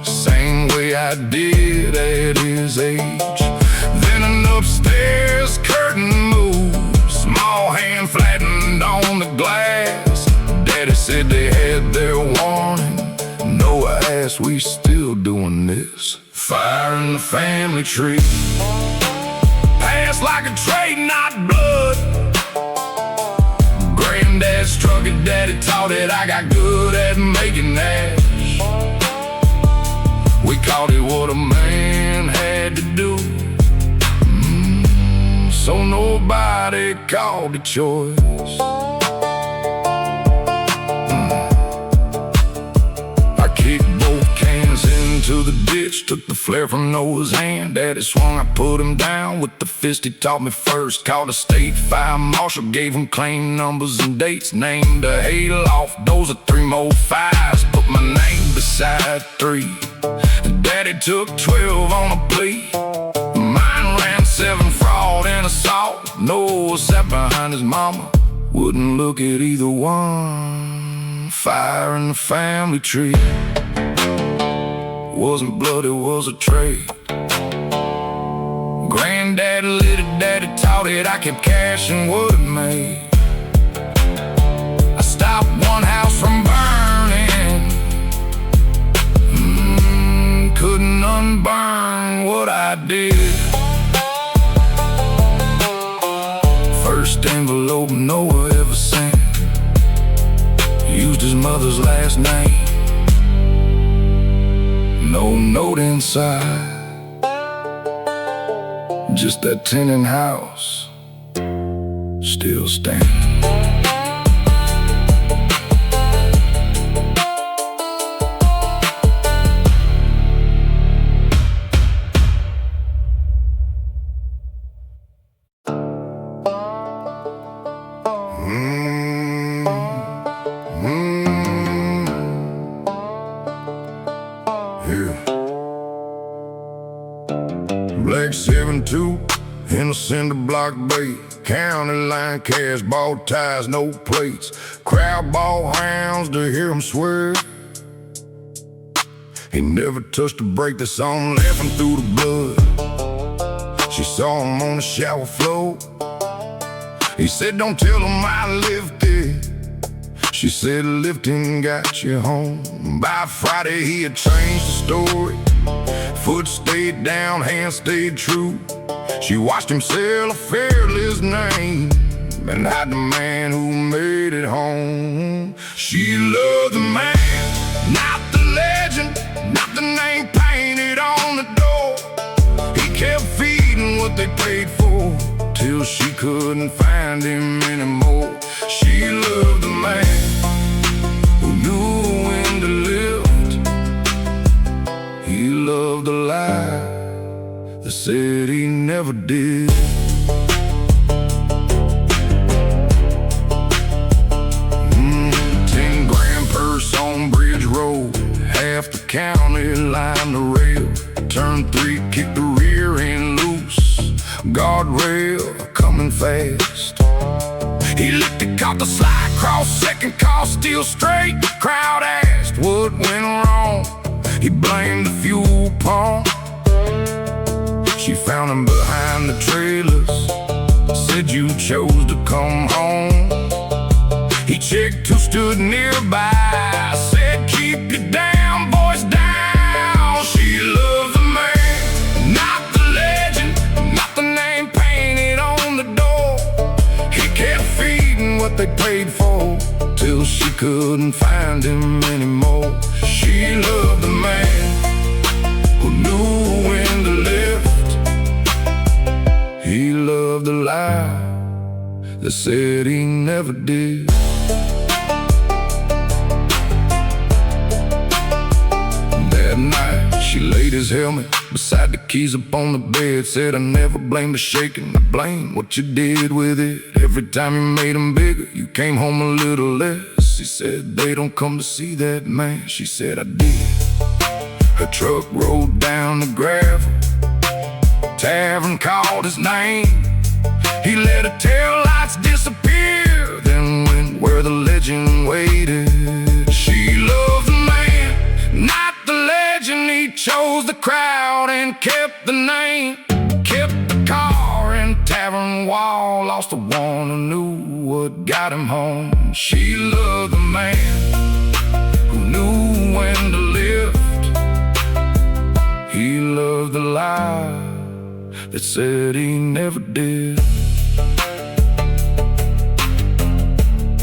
same way I did at his age. Then an upstairs family tree. Passed like a trade, not blood. Granddad struck it, daddy taught it. I got good at making ash. We called it what a man had to do. So nobody called it choice. I kicked both cans into the ditch, took the flare from Noah's hand. Daddy swung, I put him down with the fist he taught me first. Called a state fire marshal, gave him claim numbers and dates. Named a hayloft, those are 3 more 5s. Put my name beside 3. Daddy took 12 on a plea. Mine ran 7 fraud and assault. Noah sat behind his mama, wouldn't look at either one. Fire in the family tree. Wasn't blood, it was a trade. Granddaddy lit it, daddy taught it. I kept cashing what it made. I stopped one house from burning. Couldn't unburn what I did. First envelope Noah ever sent. Used his mother's last name. No note inside. Just that tin house still standing. Black 7-2 in a cinder block bay. County line cash, ball ties, no plates. Crowd ball hounds to hear him swear. He never touched a brake, the song laughing through the blood. She saw him on the shower floor. He said, don't tell him I lifted. She said, lifting got you home. By Friday he had changed the story. Foot stayed down, hand stayed true. She watched him sell a fearless name and not the man who made it home. She loved the man, not the legend, not the name painted on the door. He kept feeding what they paid for till she couldn't find him anymore. She loved the man who knew when to lift. He loved the lie that said he never did. 10-grand purse on Bridge Road, half the county lined the rail. Turn 3, kick the rear end loose, guardrail coming fast. He licked it, caught the slide cross, second car still straight. The crowd asked what went wrong. He blamed the fuel pump. She found him behind the trailers, said you chose to come home. He checked who stood nearby, said keep your damn voice down. She loved the man, not the legend, not the name painted on the door. He kept feeding what they paid for till she couldn't find him anymore. She loved the man who knew when to lift. He loved the lie that said he never did. That night she laid his helmet beside the keys upon the bed. Said I never blamed the shaking, I blame what you did with it. Every time you made him bigger, you came home a little less. She said they don't come to see that man. She said I did. Her truck rolled down the gravel, tavern called his name. He let her tail lights disappear, then went where the legend waited. She loved the man, not the legend. He chose the crowd and kept the name. Kept the car and tavern wall, lost the one who knew what got him home. She loved the man who knew when to lift. He loved the lie that said he never did.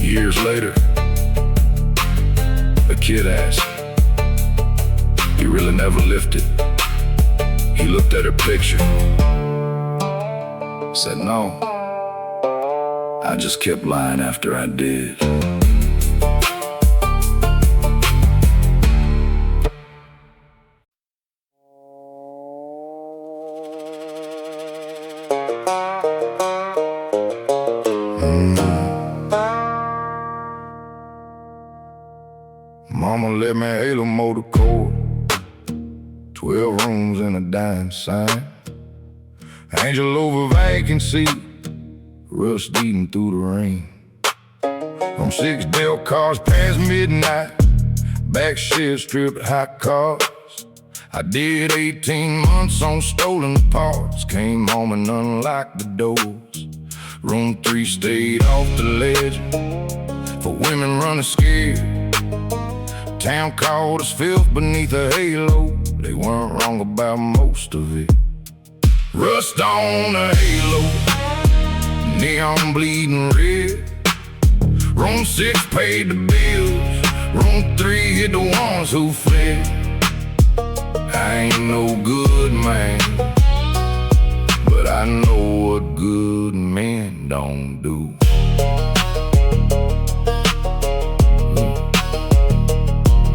Years later, a kid asked, "You really never lifted?" He looked at her picture, said, "No, I just kept lying after I did." Mama let me halo motor court, 12 rooms and a dime sign. Angel over vacancy, rust eating through the rain. From 6 Dell cars past midnight, back shed stripped hot cars. I did 18 months on stolen parts, came home and unlocked the doors. Room 3 stayed off the ledge, for women running scared. Town called us filth beneath a halo, they weren't wrong about most of it. Rust on a halo, neon bleeding red. Room 6 paid the bills, room 3 hid the ones who fled. I ain't no good man, but I know what good men don't do.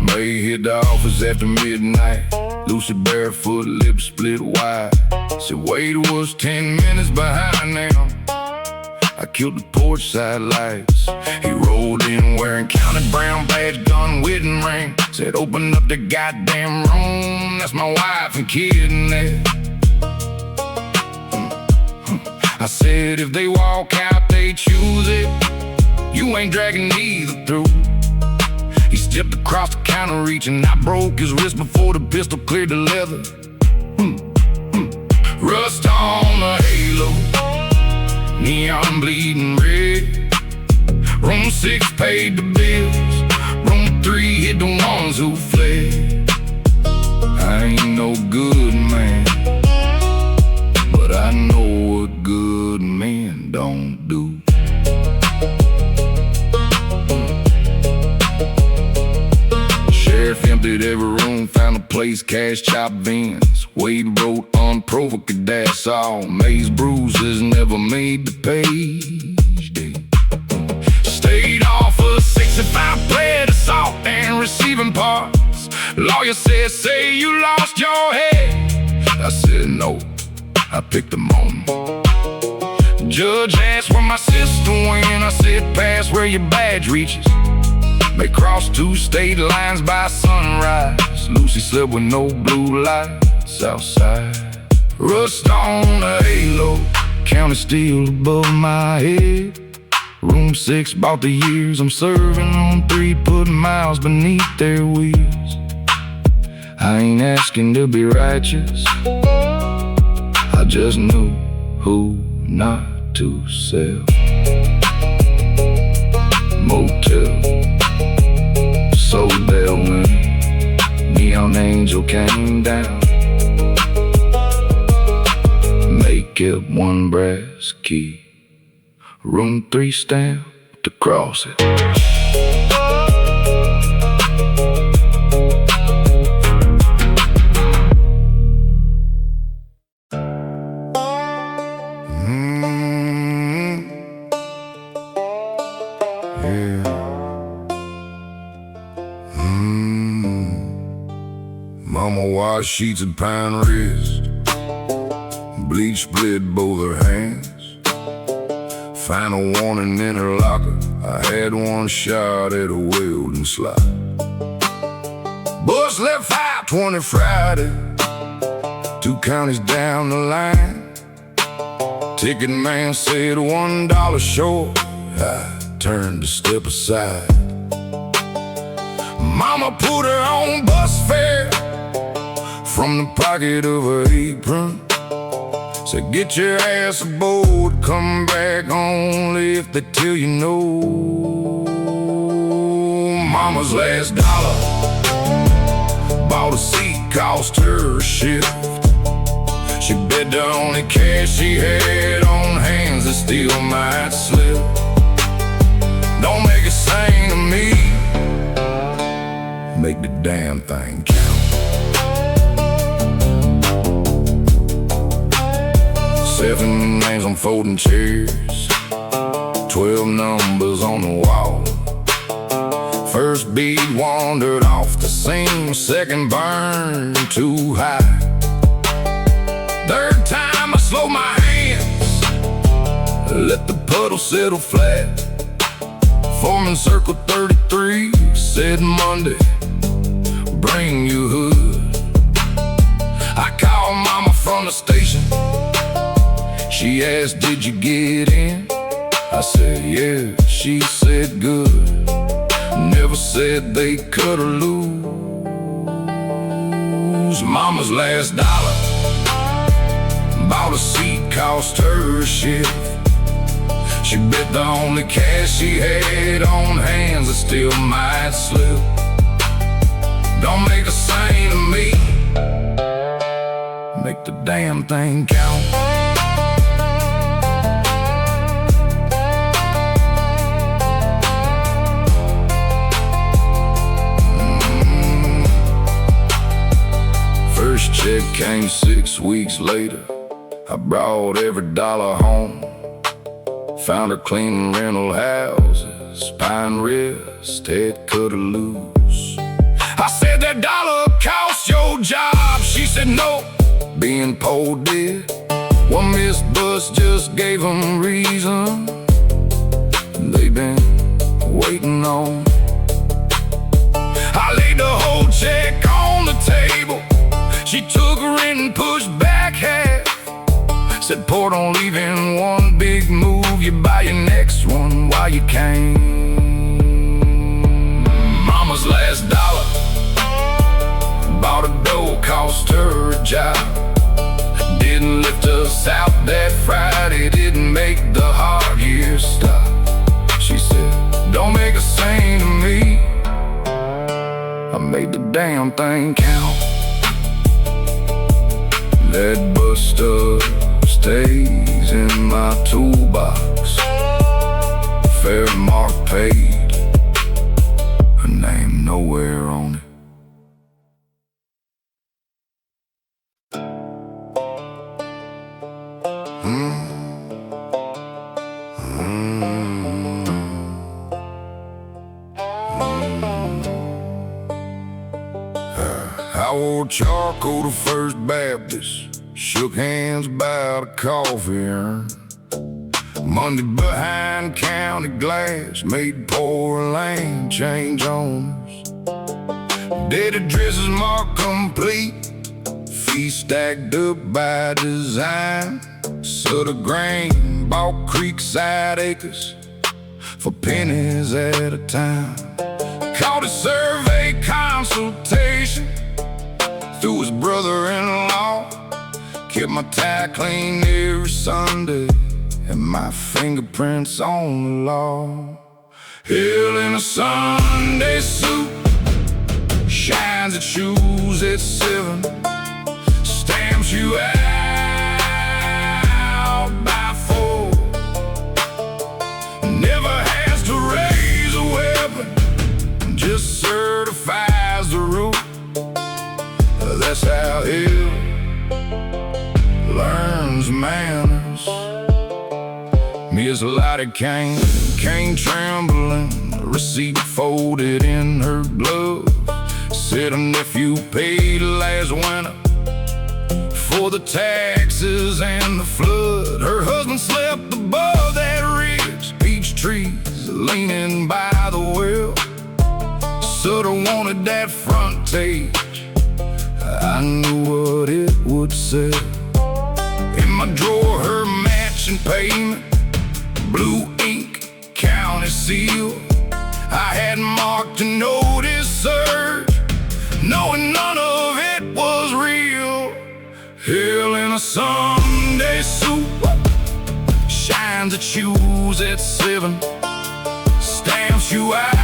May hit the office after midnight, lucid barefoot, lips split wide. Said Wade was 10 minutes behind now. I killed the porch side lights. He rolled in wearing counted brown badge, gun, wedding ring. Said open up the goddamn room, that's my wife and kid in there. I said if they walk out, they choose it. You ain't dragging neither through. He stepped across the counter reaching, I broke his wrist before the pistol cleared the leather. Rust on a halo, neon bleeding red. Room 6 paid the bills, room 3 hid the ones who fled. I ain't no good man, but I know what good men don't do. Sheriff emptied every room, found a place, cash chopped Vins. Wade wrote unprovoked, that's all. May's bruises never made the page. Stayed off a 65 pled assault and receiving parts. Lawyer said, say you lost your head. I said no, I picked the moment. Judge asked where my sister went. I said pass where your badge reaches. May cross 2 state lines by sunrise. Lucy slept with no blue lights outside. Rust on a halo, county steel above my head. Room 6 bought the years I'm serving on 3, putting miles beneath their wheels. I ain't asking to be righteous, I just knew who not to sell. Motel, so there when neon angel came down. Make it 1 brass key, room 3 stamp to cross it. Mama washed sheets of pine wrist, bleach split both her hands. Final warning in her locker, I had 1 shot at a welding slot. Bus left 520 Friday, 2 counties down the line. Ticket man said $1 short, I turned to step aside. Mama put her on bus fare from the pocket of her apron. Said get your ass aboard, come back only if they tell you no. Mama's last dollar bought a seat, cost her a shift. She bet the only cash she had on hands that still might slip. Don't make it sing to me, make the damn thing count. 7 names on folding chairs, 12 numbers on the wall. First beat wandered off the scene, second burned too high. Third time I slow my hands, let the puddle settle flat. Forming circle 33, said Monday, bring you hood. I called mama from the station. She asked, did you get in? I said, yeah. She said, good. Never said they cut her loose. Mama's last dollar bought a seat, cost her a shift. She bet the only cash she had on hands that still might slip. Don't make a sing to me, make the damn thing count. First check came 6 weeks later. I brought every dollar home. Found her cleaning rental houses, pine wrist, head cut her loose. I said, that dollar cost your job. She said, no, being poor did. One missed bus just gave them reason they been waiting on. I laid the whole check on the table. She took her in and pushed back half. Said, poor don't leave in one big move. You buy your next one while you can. Mama's last dollar bought a dough, cost her a job. Didn't lift us out that Friday, didn't make the hard years stop. She said, don't make a sing to me, I made the damn thing count. That bus stub stays in my toolbox. Fair mark paid, her name nowhere on it. I wore charcoal to First Baptist, shook hands about a coffee urn. Monday behind county glass, made poor lane change owners. Dead addresses marked complete, feet stacked up by design. Sutter grain, bought creekside acres for pennies at a time. Called a survey consultation through his brother-in-law. Kept my tie clean every Sunday and my fingerprints on the law. Hell in a Sunday suit, shines at shoes at 7, stamps you out by 4. Never has to raise a weapon, just certifies the rule. That's how hell learns manners. Miss Lottie came trembling, receipt folded in her glove. Said her nephew paid last winter for the taxes and the flood. Her husband slept above that ridge, peach trees leaning by the well. Sutter wanted that frontage, I knew what it would say. In my drawer, her matching payment, blue ink, county seal. I had marked a notice surge, knowing none of it was real. Hell in a Sunday suit, shines at shoes at 7, stamps you out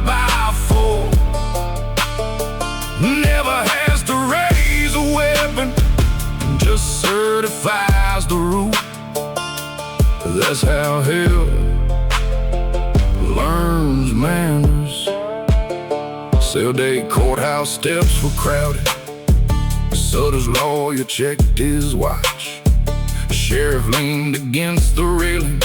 by 4. Never has to raise a weapon, That's how hell learns manners. Cell day courthouse steps were crowded. Sutter's lawyer checked his watch. Sheriff leaned against the railing.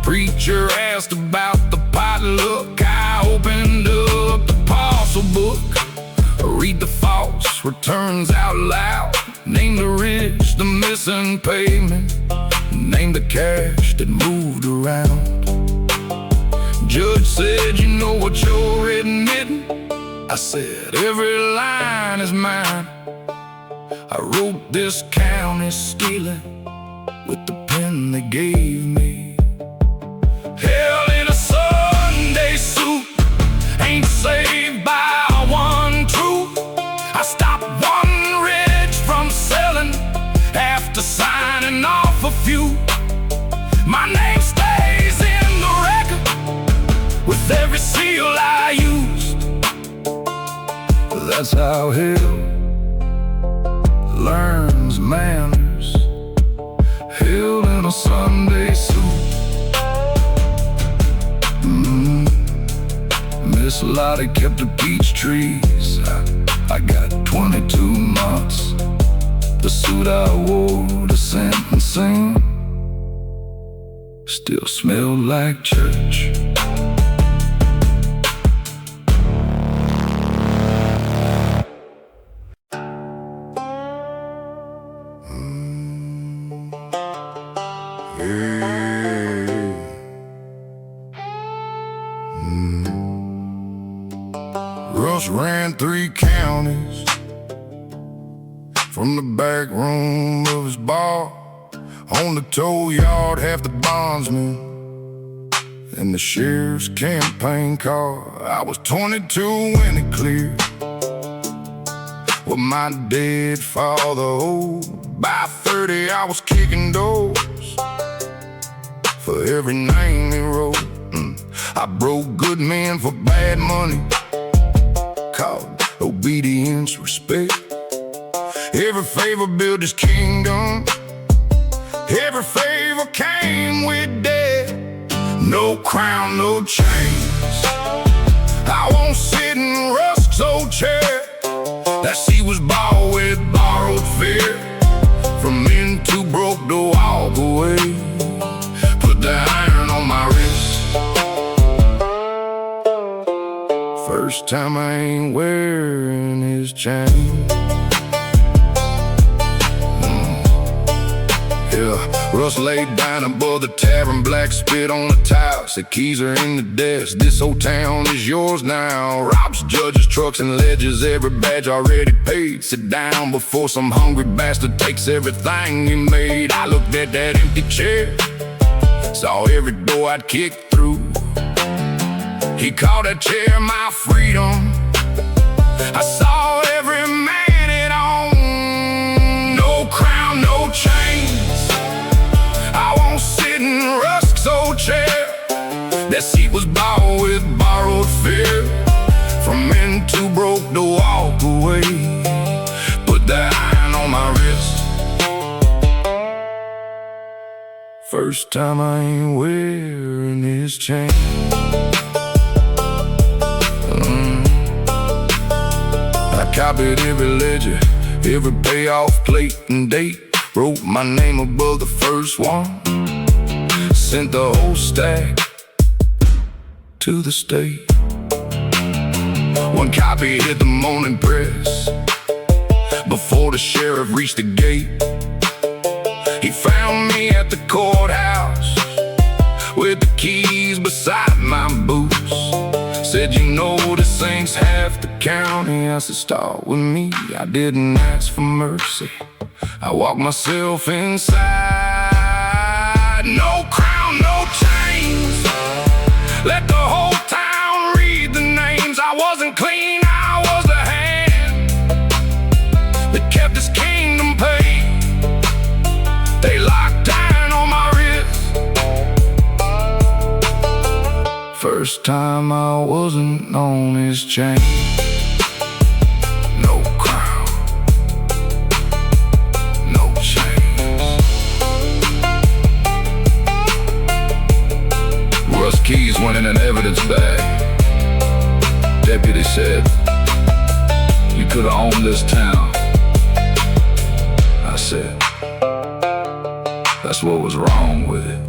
Preacher asked about the potluck. I opened up the parcel book. Read the false returns out loud. Name the rich, the missing payment. Name the cash that moved around. Judge said, you know what you're admitting? I said, every line is mine. I wrote this county stealing with the pen they gave me. Hell in a Sunday suit ain't saved by one truth. I stopped one rich from selling after signing off a few. My name stays in the record with every seal I used. That's how hell learns manners. Hell in a Sunday suit. Miss Lottie kept the peach trees. I got 22 months. The suit I wore to sentencing still smelled like church. Russ ran 3 counties from the back room of his bar. On the tow yard, half the bondsmen and the sheriff's campaign car. I was 22 when it cleared what my dead father owed. By 30 I was kicking doors for every name he wrote. I broke good men for bad money, called obedience respect. Every favor built his kingdom. Every favor came with death. No crown, no chains. I won't sit in Rusk's old chair that she was bought with borrowed fear. From men too broke to walk away. Put the iron on my wrist. First time I ain't wearing his chain. Russ laid down above the tavern, black spit on the tile. Said keys are in the desk, this old town is yours now. Robs judges, trucks and ledgers, every badge already paid. Sit down before some hungry bastard takes everything he made. I looked at that empty chair, saw every door I'd kicked through. He called that chair my freedom. I saw every man it on. No crown, no chains. I won't sit in Rusk's old chair that seat was bought with borrowed fear. From men too broke to walk away. Put that iron on my wrist. First time I ain't wearing his chain. I copied every ledger, every payoff plate and date. Wrote my name above the first one. Sent the whole stack to the state. One copy hit the morning press before the sheriff reached the gate. He found me at the courthouse with the keys beside my boots. Said, you know this ain't half the county. I said, start with me. I didn't ask for mercy, I walked myself inside. No crown, no chains. Let the whole town read the names. I wasn't clean, I was the hand that kept this kingdom paid. They locked iron on my wrist. First time I wasn't on his chain. No crown, no chains. pointing an evidence bag. Deputy said, "You could've owned this town." I said, "That's what was wrong with it."